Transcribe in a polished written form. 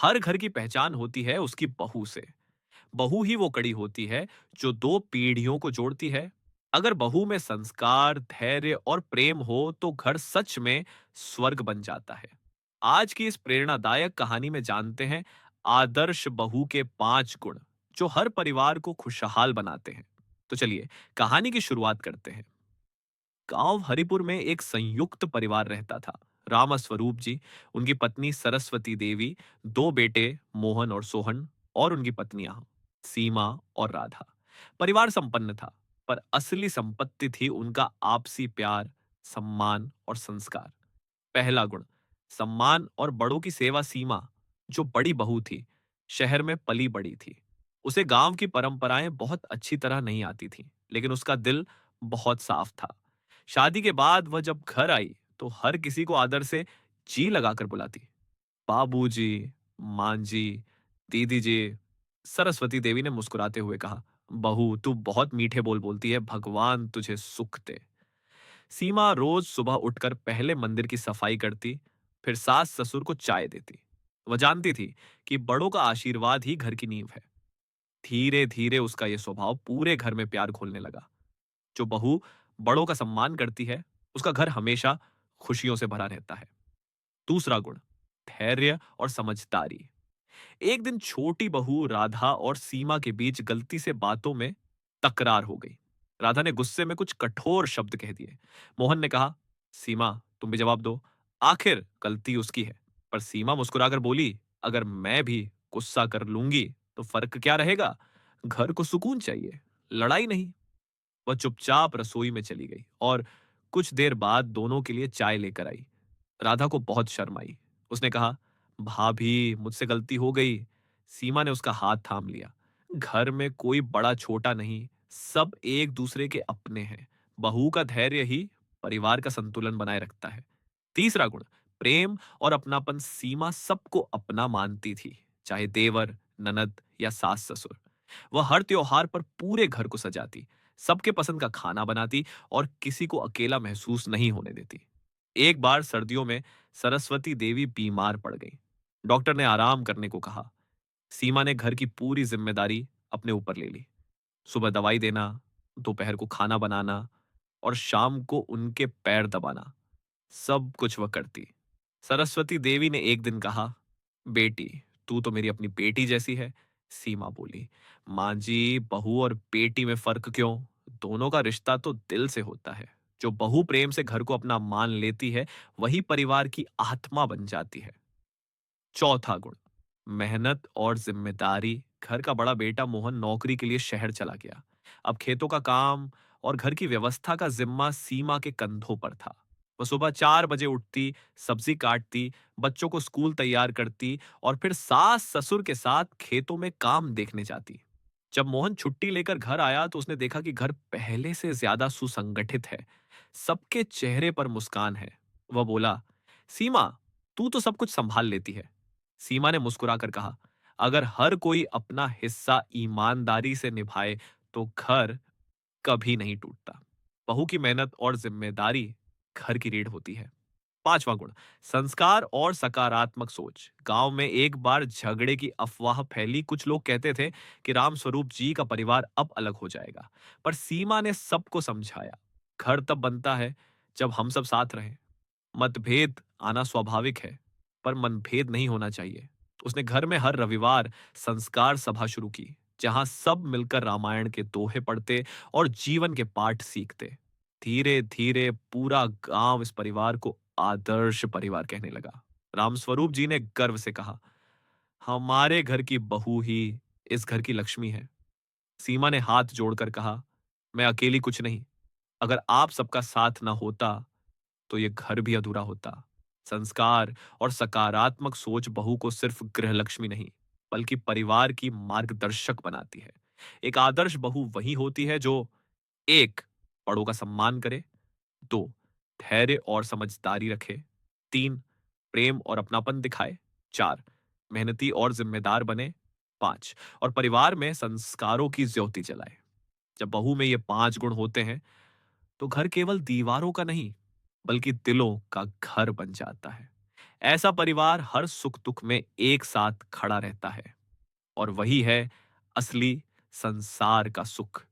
हर घर की पहचान होती है उसकी बहू से। बहू ही वो कड़ी होती है जो दो पीढ़ियों को जोड़ती है। अगर बहू में संस्कार, धैर्य और प्रेम हो तो घर सच में स्वर्ग बन जाता है। आज की इस प्रेरणादायक कहानी में जानते हैं आदर्श बहू के 5 गुण जो हर परिवार को खुशहाल बनाते हैं। तो चलिए कहानी की शुरुआत करते हैं। गांव हरिपुर में एक संयुक्त परिवार रहता था। रामा स्वरूप जी, उनकी पत्नी सरस्वती देवी, दो बेटे मोहन और सोहन, और उनकी पत्नियां सीमा और राधा। परिवार संपन्न था, पर असली संपत्ति थी उनका आपसी प्यार, सम्मान और संस्कार। पहला गुण, सम्मान और बड़ों की सेवा। सीमा, जो बड़ी बहू थी, शहर में पली बड़ी थी। उसे गांव की परंपराएं बहुत अच्छी तरह नहीं आती थी, लेकिन उसका दिल बहुत साफ था। शादी के बाद वह जब घर आई तो हर किसी को आदर से जी लगाकर बुलाती। बाबूजी, मां जी, दीदी जी। सरस्वती देवी ने मुस्कुराते हुए कहा, बहू तू बहुत मीठे बोल बोलती है, भगवान तुझे सुख दे। सीमा रोज सुबह उठकर पहले मंदिर की सफाई करती, फिर सास ससुर को चाय देती। वह जानती थी कि बड़ों का आशीर्वाद ही घर की नींव है। धीरे धीरे उसका यह स्वभाव पूरे घर में प्यार घोलने लगा। जो बहू बड़ों का सम्मान करती है, उसका घर हमेशा खुशियों से भरा रहता है। दूसरा गुण, धैर्य और समझदारी। एक दिन छोटी बहू राधा और सीमा के बीच गलती से बातों में तकरार हो गई। राधा ने गुस्से में कुछ कठोर शब्द कह दिए। मोहन ने कहा, सीमा तुम भी जवाब दो, आखिर गलती उसकी है। पर सीमा मुस्कुराकर बोली, अगर मैं भी गुस्सा कर लूंगी तो फर्क क्या रहेगा? घर को सुकून चाहिए, लड़ाई नहीं। वह चुपचाप रसोई में चली गई और कुछ देर बाद दोनों के लिए चाय लेकर आई। राधा को बहुत शर्म आई। उसने कहा, भाभी मुझसे गलती हो गई। सीमा ने उसका हाथ थाम लिया। घर में कोई बड़ा छोटा नहीं, सब एक दूसरे के अपने हैं। बहू का धैर्य ही परिवार का संतुलन बनाए रखता है। तीसरा गुण, प्रेम और अपनापन। सीमा सबको अपना मानती थी, चाहे देवर, ननद या सास ससुर। वह हर त्योहार पर पूरे घर को सजाती, सबके पसंद का खाना बनाती और किसी को अकेला महसूस नहीं होने देती। एक बार सर्दियों में सरस्वती देवी बीमार पड़ गई। डॉक्टर ने आराम करने को कहा। सीमा ने घर की पूरी जिम्मेदारी अपने ऊपर ले ली। सुबह दवाई देना, दोपहर को खाना बनाना और शाम को उनके पैर दबाना, सब कुछ वह करती। सरस्वती देवी ने एक दिन कहा, बेटी तू तो मेरी अपनी बेटी जैसी है। सीमा बोली, मां जी बहू और बेटी में फर्क क्यों? दोनों का रिश्ता तो दिल से होता है। जो बहू प्रेम से घर को अपना मान लेती है, वही परिवार की आत्मा बन जाती है। चौथा गुण, मेहनत और जिम्मेदारी। घर का बड़ा बेटा मोहन नौकरी के लिए शहर चला गया। अब खेतों का काम और घर की व्यवस्था का जिम्मा सीमा के कंधों पर था। वह सुबह 4 बजे उठती, सब्जी काटती, बच्चों को स्कूल तैयार करती और फिर सास ससुर के साथ खेतों में काम देखने जाती। जब मोहन छुट्टी लेकर घर आया तो उसने देखा कि घर पहले से ज्यादा सुसंगठित है। सबके चेहरे पर मुस्कान है। वह बोला, सीमा तू तो सब कुछ संभाल लेती है। सीमा ने मुस्कुराकर कहा, अगर हर कोई अपना हिस्सा ईमानदारी से निभाए तो घर कभी नहीं टूटता। बहू की मेहनत और जिम्मेदारी घर की रीढ़ होती है। पांचवा गुण, संस्कार और सकारात्मक सोच। गांव में एक बार झगड़े की अफवाह फैली। कुछ लोग कहते थे कि राम स्वरूप जी का परिवार अब अलग हो जाएगा, पर सीमा ने सबको समझाया, घर तब बनता है जब हम सब साथ रहें। मतभेद आना स्वाभाविक है, पर मनभेद नहीं होना चाहिए। उसने घर में हर रविवार संस्कार सभा शुरू की, जहां सब मिलकर रामायण के दोहे पढ़ते और जीवन के पाठ सीखते। धीरे धीरे पूरा गांव इस परिवार को आदर्श परिवार कहने लगा। रामस्वरूप जी ने गर्व से कहा, हमारे घर की बहू ही इस घर की लक्ष्मी है। सीमा ने हाथ जोड़कर कहा, मैं अकेली कुछ नहीं, अगर आप सबका साथ ना होता तो ये घर भी अधूरा होता। संस्कार और सकारात्मक सोच बहू को सिर्फ गृहलक्ष्मी नहीं, बल्कि परिवार की मार्गदर्शक बनाती है। एक आदर्श बहू वही होती है जो, एक, बड़ों का सम्मान करे, दो, धैर्य और समझदारी रखे, तीन, प्रेम और अपनापन दिखाए, चार, मेहनती और जिम्मेदार बने, पांच, और परिवार में संस्कारों की ज्योति जलाए। जब बहू में ये 5 गुण होते हैं तो घर केवल दीवारों का नहीं, बल्कि दिलों का घर बन जाता है। ऐसा परिवार हर सुख-दुख में एक साथ खड़ा रहता है और वही है असली संसार का सुख।